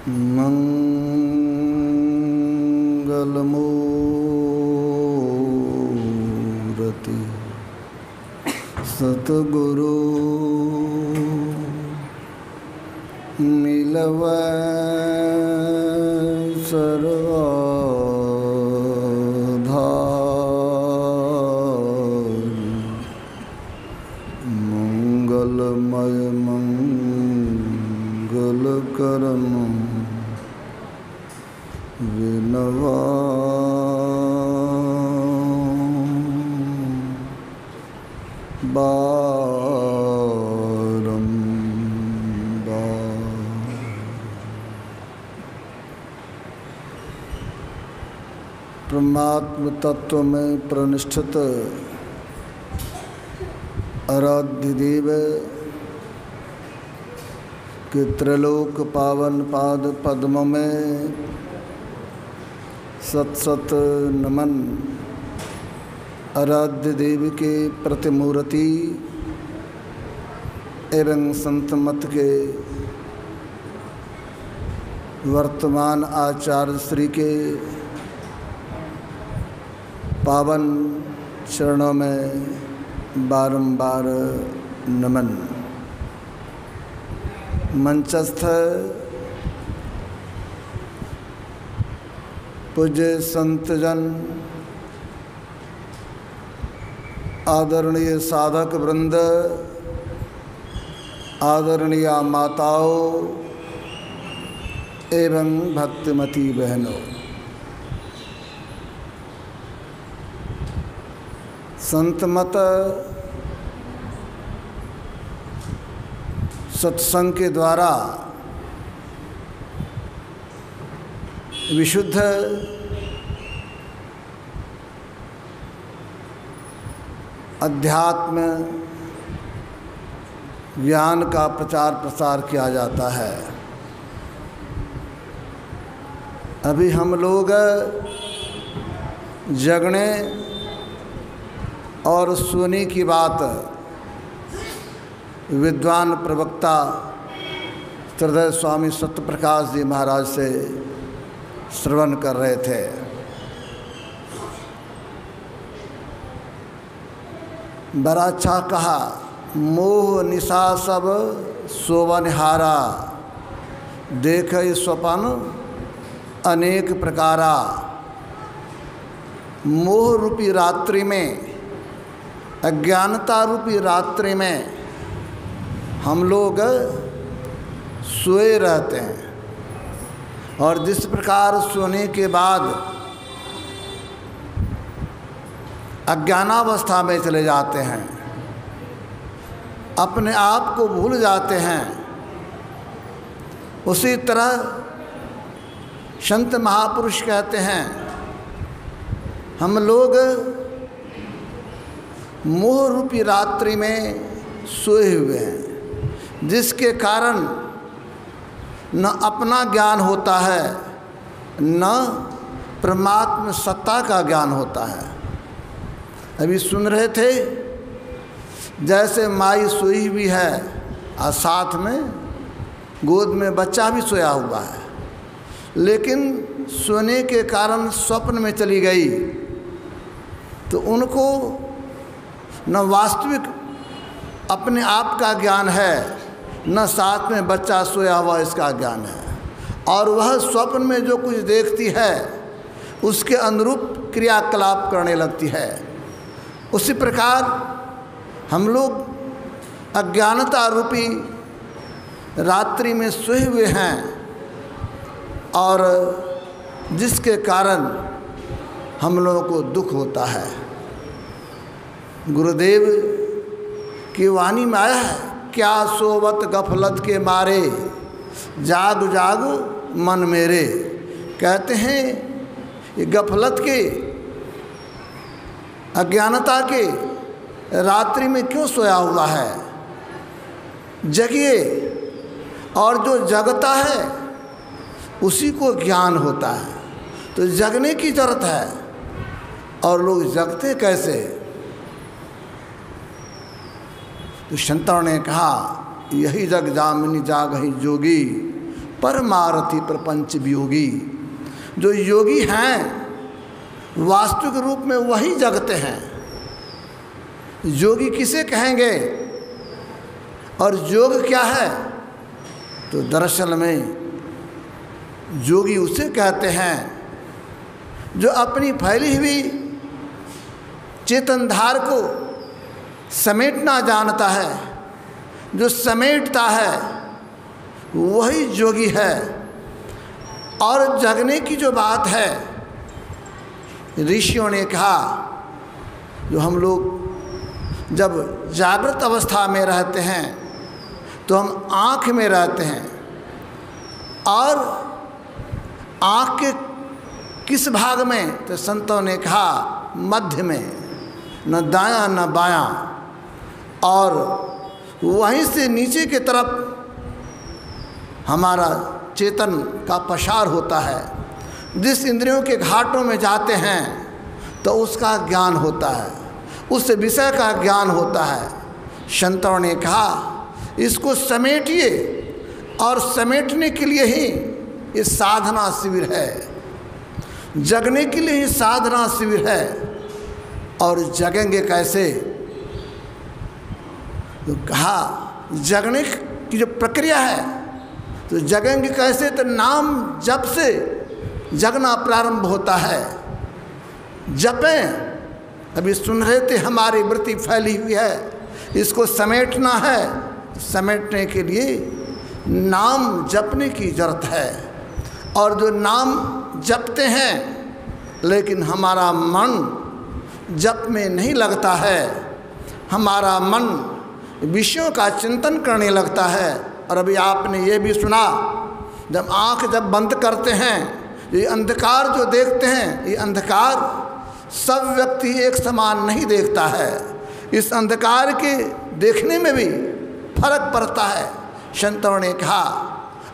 मंगलमूर्ति सतगुरु मिलवै सर्वधार मंगलमय मंगलकरण विनवा परमात्म तत्व में प्रतिष्ठित आराध्य देव के त्रिलोक पावन पाद पद्म में सत सत नमन। आराध्य देव के प्रतिमूर्ति एवं संत मत के वर्तमान आचार्य श्री के पावन चरणों में बारंबार नमन। मंचस्थ पूज्य संतजन, आदरणीय साधक वृंद, आदरणीय माताओं एवं भक्तिमती बहनों, संतमत सत्संग के द्वारा विशुद्ध अध्यात्म ज्ञान का प्रचार प्रसार किया जाता है। अभी हम लोग जगने और सोने की बात विद्वान प्रवक्ता हृदय स्वामी सत्यप्रकाश जी महाराज से श्रवण कर रहे थे। बड़ा अच्छा कहा, मोह निशा सब सोवनहारा, देख स्वपन अनेक प्रकारा। मोह रूपी रात्रि में, अज्ञानता रूपी रात्रि में हम लोग सोए रहते हैं, और जिस प्रकार सोने के बाद अज्ञानावस्था में चले जाते हैं, अपने आप को भूल जाते हैं, उसी तरह संत महापुरुष कहते हैं हम लोग मोह रूपी रात्रि में सोए हुए हैं, जिसके कारण न अपना ज्ञान होता है न परमात्म सत्ता का ज्ञान होता है। अभी सुन रहे थे जैसे माई सोई हुई है और साथ में गोद में बच्चा भी सोया हुआ है, लेकिन सोने के कारण स्वप्न में चली गई, तो उनको न वास्तविक अपने आप का ज्ञान है, न साथ में बच्चा सोया हुआ इसका ज्ञान है, और वह स्वप्न में जो कुछ देखती है उसके अनुरूप क्रियाकलाप करने लगती है। उसी प्रकार हम लोग अज्ञानता रूपी रात्रि में सोए हुए हैं, और जिसके कारण हम लोगों को दुख होता है। गुरुदेव की वाणी में आया है, क्या सोवत गफलत के मारे, जाग जाग मन मेरे। कहते हैं ये गफलत के, अज्ञानता के रात्रि में क्यों सोया हुआ है, जगिए। और जो जगता है उसी को ज्ञान होता है, तो जगने की जरूरत है। और लोग जगते कैसे? तो शंतनु ने कहा, यही जग जामिनी जागहि जोगी, परमारथी प्रपंच वियोगी। जो योगी हैं वास्तविक रूप में वही जगते हैं। योगी किसे कहेंगे और योग क्या है? तो दरअसल में योगी उसे कहते हैं जो अपनी फैली हुई चेतनधार को समेटना जानता है। जो समेटता है वही योगी है। और जगने की जो बात है, ऋषियों ने कहा जो हम लोग जब जागृत अवस्था में रहते हैं तो हम आँख में रहते हैं, और आँख के किस भाग में? तो संतों ने कहा मध्य में, न दायां न बायां, और वहीं से नीचे की तरफ हमारा चेतन का पसार होता है। जिस इंद्रियों के घाटों में जाते हैं तो उसका ज्ञान होता है, उस विषय का ज्ञान होता है। संतों ने कहा इसको समेटिए, और समेटने के लिए ही ये साधना शिविर है, जगने के लिए ही साधना शिविर है। और जगेंगे कैसे? तो कहा जगने की जो प्रक्रिया है, तो जगेंगे कैसे? तो नाम जप से जगना प्रारंभ होता है। जपें, अभी सुन रहे थे हमारी वृत्ति फैली हुई है, इसको समेटना है। समेटने के लिए नाम जपने की जरूरत है। और जो नाम जपते हैं लेकिन हमारा मन जप में नहीं लगता है, हमारा मन विषयों का चिंतन करने लगता है। और अभी आपने ये भी सुना, जब आँख जब बंद करते हैं, ये अंधकार जो देखते हैं, ये अंधकार सब व्यक्ति एक समान नहीं देखता है। इस अंधकार के देखने में भी फर्क पड़ता है, संतों ने कहा।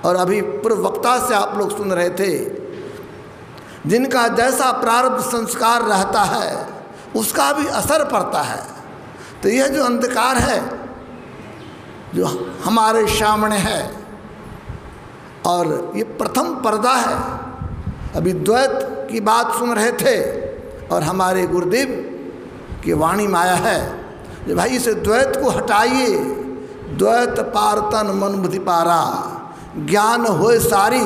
और अभी पूर्व वक्ता से आप लोग सुन रहे थे, जिनका जैसा प्रारब्ध संस्कार रहता है उसका भी असर पड़ता है। तो यह जो अंधकार है जो हमारे सामने है, और ये प्रथम पर्दा है। अभी द्वैत की बात सुन रहे थे और हमारे गुरुदेव की वाणी में आया है कि भाई इस द्वैत को हटाइए। द्वैत पार तन मन बुद्धि पारा, ज्ञान होए सारी।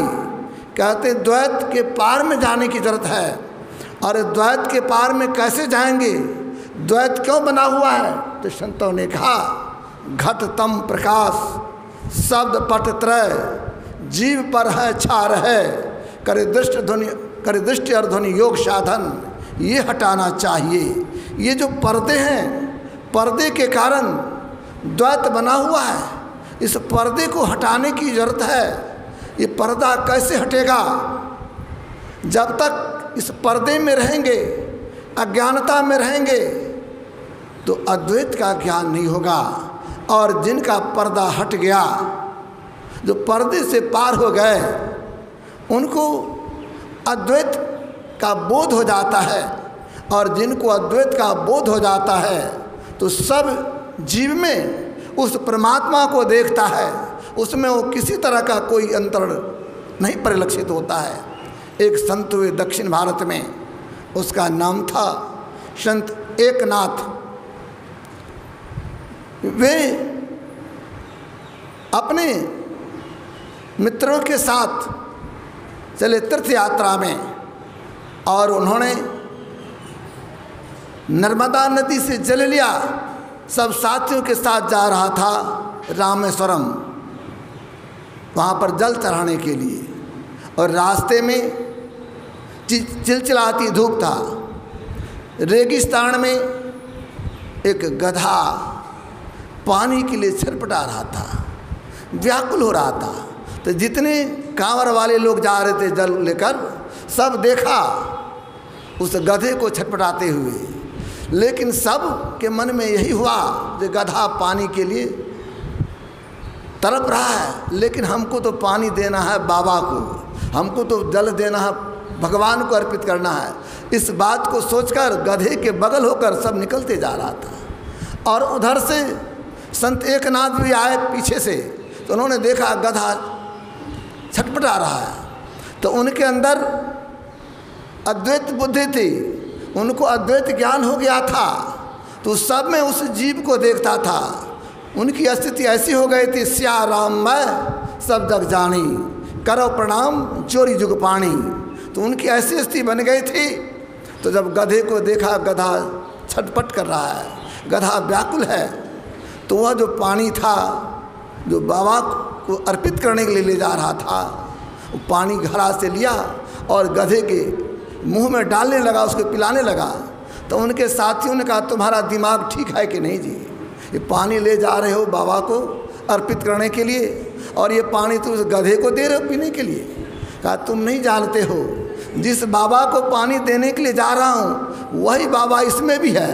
कहते द्वैत के पार में जाने की जरूरत है। और द्वैत के पार में कैसे जाएंगे? द्वैत क्यों बना हुआ है? तो संतों ने कहा घट तम प्रकाश शब्द पट त्रय, जीव पर है छार है, करे दृष्टि और ध्वनि योग साधन, ये हटाना चाहिए। ये जो पर्दे हैं, पर्दे के कारण द्वैत बना हुआ है, इस पर्दे को हटाने की जरूरत है। ये पर्दा कैसे हटेगा? जब तक इस पर्दे में रहेंगे, अज्ञानता में रहेंगे, तो अद्वैत का ज्ञान नहीं होगा। और जिनका पर्दा हट गया, जो पर्दे से पार हो गए, उनको अद्वैत का बोध हो जाता है। और जिनको अद्वैत का बोध हो जाता है तो सब जीव में उस परमात्मा को देखता है, उसमें वो किसी तरह का कोई अंतर नहीं परिलक्षित होता है। एक संत हुए दक्षिण भारत में, उसका नाम था संत एकनाथ। वे अपने मित्रों के साथ चले तीर्थ यात्रा में, और उन्होंने नर्मदा नदी से जल लिया। सब साथियों के साथ जा रहा था रामेश्वरम, वहाँ पर जल चढ़ाने के लिए। और रास्ते में चिलचिलाती धूप था। रेगिस्तान में एक गधा पानी के लिए छटपटा रहा था, व्याकुल हो रहा था। तो जितने कांवर वाले लोग जा रहे थे जल लेकर, सब देखा उस गधे को छटपटाते हुए। लेकिन सब के मन में यही हुआ कि गधा पानी के लिए तड़प रहा है, लेकिन हमको तो पानी देना है बाबा को, हमको तो जल देना है, भगवान को अर्पित करना है। इस बात को सोचकर गधे के बगल होकर सब निकलते जा रहा था। और उधर से संत एकनाथ भी आए पीछे से, तो उन्होंने देखा गधा छटपटा रहा है। तो उनके अंदर अद्वैत बुद्धि थी, उनको अद्वैत ज्ञान हो गया था, तो सब में उस जीव को देखता था। उनकी स्थिति ऐसी हो गई थी, स्या राम मैं सब जग जानी, करो प्रणाम चोरी जुग पानी। तो उनकी ऐसी स्थिति बन गई थी। तो जब गधे को देखा, गधा छटपट कर रहा है, गधा व्याकुल है, तो वह जो पानी था जो बाबा को अर्पित करने के लिए ले जा रहा था, वो पानी घड़ा से लिया और गधे के मुंह में डालने लगा, उसको पिलाने लगा। तो उनके साथियों ने कहा तुम्हारा दिमाग ठीक है कि नहीं जी, ये पानी ले जा रहे हो बाबा को अर्पित करने के लिए और ये पानी तुम गधे को दे रहे हो पीने के लिए। कहा तुम नहीं जानते हो, जिस बाबा को पानी देने के लिए जा रहा हूँ वही बाबा इसमें भी है,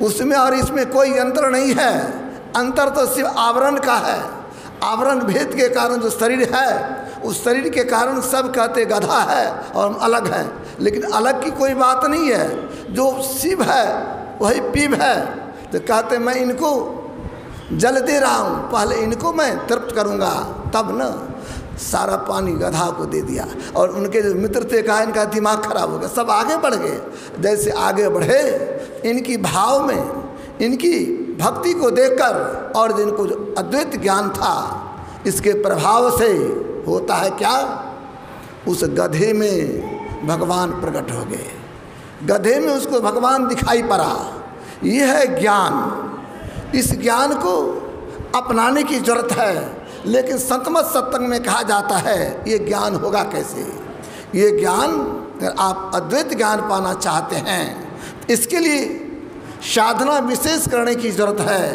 उसमें और इसमें कोई अंतर नहीं है। अंतर तो सिर्फ आवरण का है। आवरण भेद के कारण जो शरीर है, उस शरीर के कारण सब कहते गधा है और हम अलग हैं, लेकिन अलग की कोई बात नहीं है। जो शिव है वही पीव है। तो कहते मैं इनको जल दे रहा हूँ, पहले इनको मैं तृप्त करूँगा तब न। सारा पानी गधा को दे दिया और उनके जो मित्र थे कहा इनका दिमाग खराब हो गया, सब आगे बढ़ गए। जैसे आगे बढ़े, इनकी भाव में, इनकी भक्ति को देखकर और जिनको जो अद्वैत ज्ञान था, इसके प्रभाव से होता है क्या, उस गधे में भगवान प्रकट हो गए। गधे में उसको भगवान दिखाई पड़ा। ये है ज्ञान। इस ज्ञान को अपनाने की जरूरत है। लेकिन संतमत सत्संग में कहा जाता है ये ज्ञान होगा कैसे। ये ज्ञान, अगर आप अद्वैत ज्ञान पाना चाहते हैं, इसके लिए साधना विशेष करने की ज़रूरत है।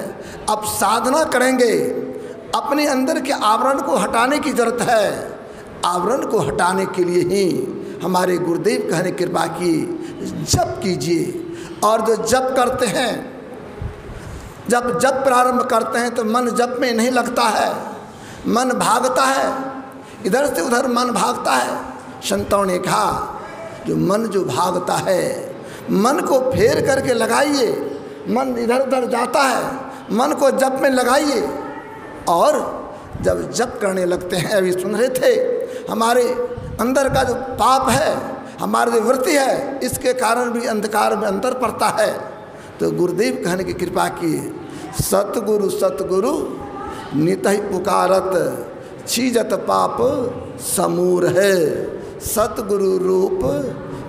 अब साधना करेंगे, अपने अंदर के आवरण को हटाने की ज़रूरत है। आवरण को हटाने के लिए ही हमारे गुरुदेव कहने कृपा की जप कीजिए। और जो जप करते हैं, जब जप प्रारंभ करते हैं तो मन जप में नहीं लगता है, मन भागता है, इधर से उधर मन भागता है। संतों ने कहा जो मन जो भागता है, मन को फेर करके लगाइए। मन इधर उधर जाता है, मन को जप में लगाइए। और जब जप करने लगते हैं, अभी सुन रहे थे, हमारे अंदर का जो पाप है, हमारी जो वृत्ति है, इसके कारण भी अंधकार में अंतर पड़ता है। तो गुरुदेव कहने की कृपा की, सतगुरु सतगुरु नित ही पुकारत, छीजत पाप समूर है। सतगुरु रूप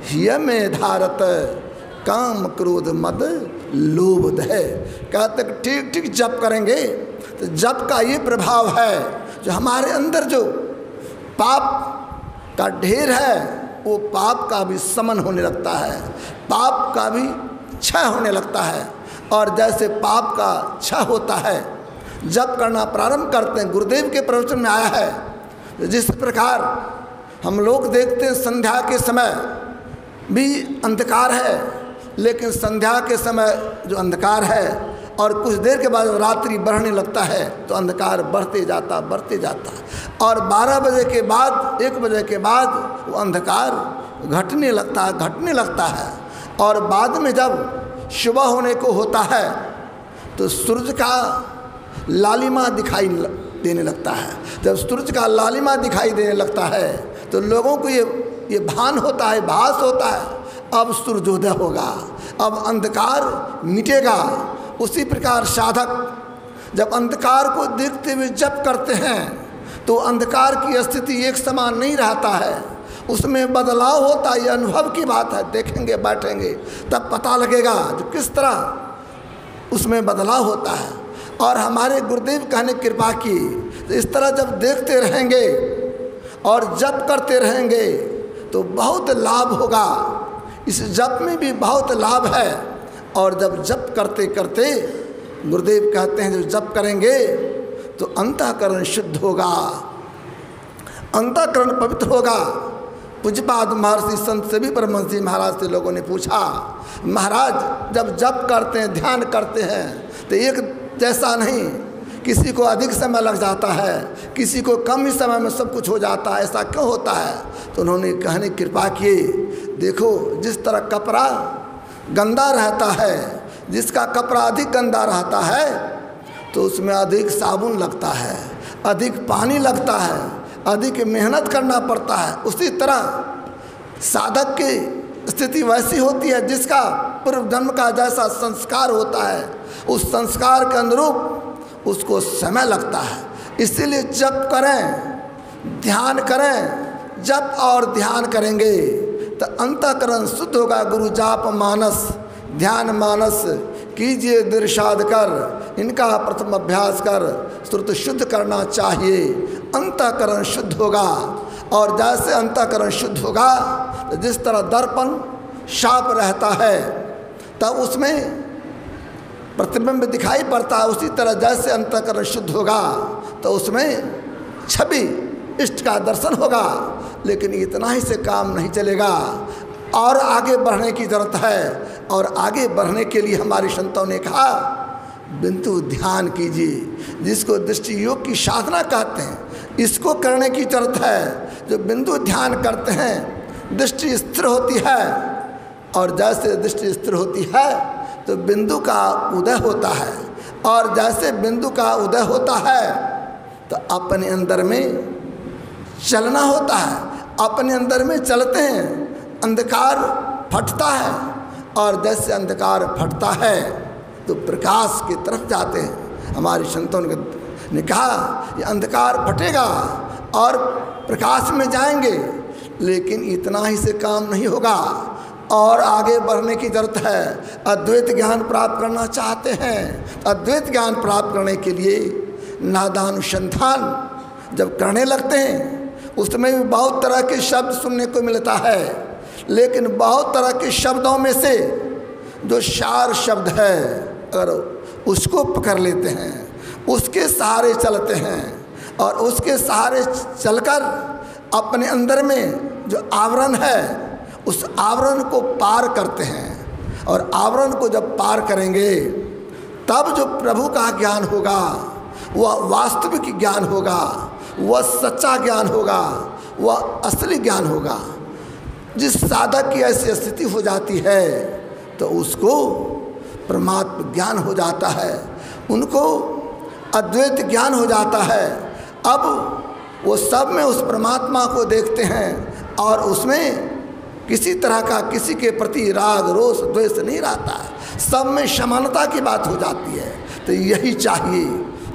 हिय में धारत, काम क्रोध मद लोभ है। कहते ठीक ठीक जप करेंगे तो जप का ये प्रभाव है, जो हमारे अंदर जो पाप का ढेर है, वो पाप का भी समन होने लगता है, पाप का भी क्षय होने लगता है। और जैसे पाप का क्षय होता है, जप करना प्रारंभ करते हैं। गुरुदेव के प्रवचन में आया है, जिस प्रकार हम लोग देखते हैं संध्या के समय भी अंधकार है, लेकिन संध्या के समय जो अंधकार है और कुछ देर के बाद रात्रि बढ़ने लगता है तो अंधकार बढ़ते जाता और 12 बजे के बाद, 1 बजे के बाद वो अंधकार घटने लगता है। और बाद में जब सुबह होने को होता है तो सूरज का लालिमा दिखाई देने लगता है। जब सूरज का लालिमा दिखाई देने लगता है तो लोगों को ये भान होता है, भास होता है, अब सूर्योदय होगा, अब अंधकार मिटेगा। उसी प्रकार साधक जब अंधकार को देखते हुए जप करते हैं तो अंधकार की स्थिति एक समान नहीं रहता है, उसमें बदलाव होता है। ये अनुभव की बात है, देखेंगे बैठेंगे तब पता लगेगा जो किस तरह उसमें बदलाव होता है। और हमारे गुरुदेव कहने कृपा की, तो इस तरह जब देखते रहेंगे और जप करते रहेंगे तो बहुत लाभ होगा। इस जप में भी बहुत लाभ है। और जब जप करते करते गुरुदेव कहते हैं, जब जप करेंगे तो अंतःकरण शुद्ध होगा, अंतःकरण पवित्र होगा। पूज्यपाद महर्षि संत सभी परमहंसी महाराज से लोगों ने पूछा, महाराज जब जप करते हैं, ध्यान करते हैं तो एक जैसा नहीं, किसी को अधिक समय लग जाता है, किसी को कम ही समय में सब कुछ हो जाता है, ऐसा क्यों होता है? तो उन्होंने कहने कृपा किए, देखो जिस तरह कपड़ा गंदा रहता है, जिसका कपड़ा अधिक गंदा रहता है तो उसमें अधिक साबुन लगता है, अधिक पानी लगता है, अधिक मेहनत करना पड़ता है। उसी तरह साधक की स्थिति वैसी होती है जिसका पूर्व जन्म का जैसा संस्कार होता है, उस संस्कार के अनुरूप उसको समय लगता है। इसीलिए जप करें, ध्यान करें। जप और ध्यान करेंगे तो अंतःकरण शुद्ध होगा। गुरु जाप मानस ध्यान मानस कीजिए दिरशाद कर, इनका प्रथम अभ्यास कर। श्रुत शुद्ध करना चाहिए, अंतःकरण शुद्ध होगा। और जैसे अंतःकरण शुद्ध होगा तो जिस तरह दर्पण साफ रहता है तब उसमें प्रतिबिंब दिखाई पड़ता है, उसी तरह जैसे अंतःकरण शुद्ध होगा तो उसमें छवि इष्ट का दर्शन होगा। लेकिन इतना ही से काम नहीं चलेगा, और आगे बढ़ने की जरूरत है। और आगे बढ़ने के लिए हमारे संतों ने कहा बिंदु ध्यान कीजिए, जिसको दृष्टि योग की साधना कहते हैं, इसको करने की जरूरत है। जो बिंदु ध्यान करते हैं दृष्टि स्थिर होती है, और जैसे दृष्टि स्थिर होती है तो बिंदु का उदय होता है। और जैसे बिंदु का उदय होता है तो अपने अंदर में चलना होता है, अपने अंदर में चलते हैं, अंधकार फटता है। और जैसे अंधकार फटता है तो प्रकाश की तरफ जाते हैं। हमारे संतों ने कहा ये अंधकार फटेगा और प्रकाश में जाएंगे, लेकिन इतना ही से काम नहीं होगा, और आगे बढ़ने की जरूरत है। अद्वैत ज्ञान प्राप्त करना चाहते हैं, अद्वैत ज्ञान प्राप्त करने के लिए नादानुसंधान जब करने लगते हैं उसमें भी बहुत तरह के शब्द सुनने को मिलता है, लेकिन बहुत तरह के शब्दों में से जो सार शब्द है अगर उसको पकड़ लेते हैं, उसके सहारे चलते हैं, और उसके सहारे चलकर अपने अंदर में जो आवरण है उस आवरण को पार करते हैं। और आवरण को जब पार करेंगे तब जो प्रभु का ज्ञान होगा वह वास्तविक ज्ञान होगा, वह सच्चा ज्ञान होगा, वह असली ज्ञान होगा। जिस साधक की ऐसी स्थिति हो जाती है तो उसको परमात्म ज्ञान हो जाता है, उनको अद्वैत ज्ञान हो जाता है। अब वो सब में उस परमात्मा को देखते हैं और उसमें किसी तरह का किसी के प्रति राग रोष द्वेष नहीं रहता है, सब में समानता की बात हो जाती है। तो यही चाहिए,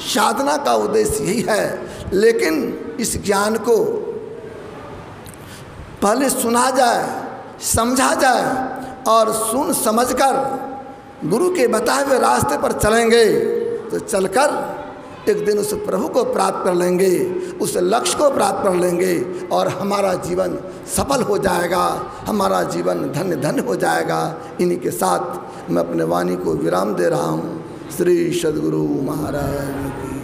साधना का उद्देश्य यही है। लेकिन इस ज्ञान को पहले सुना जाए, समझा जाए, और सुन समझकर गुरु के बताए हुए रास्ते पर चलेंगे तो चलकर एक दिन उस प्रभु को प्राप्त कर लेंगे, उस लक्ष्य को प्राप्त कर लेंगे, और हमारा जीवन सफल हो जाएगा, हमारा जीवन धन्य धन्य हो जाएगा। इन्हीं के साथ मैं अपने वाणी को विराम दे रहा हूँ। श्री सद्गुरु महाराज की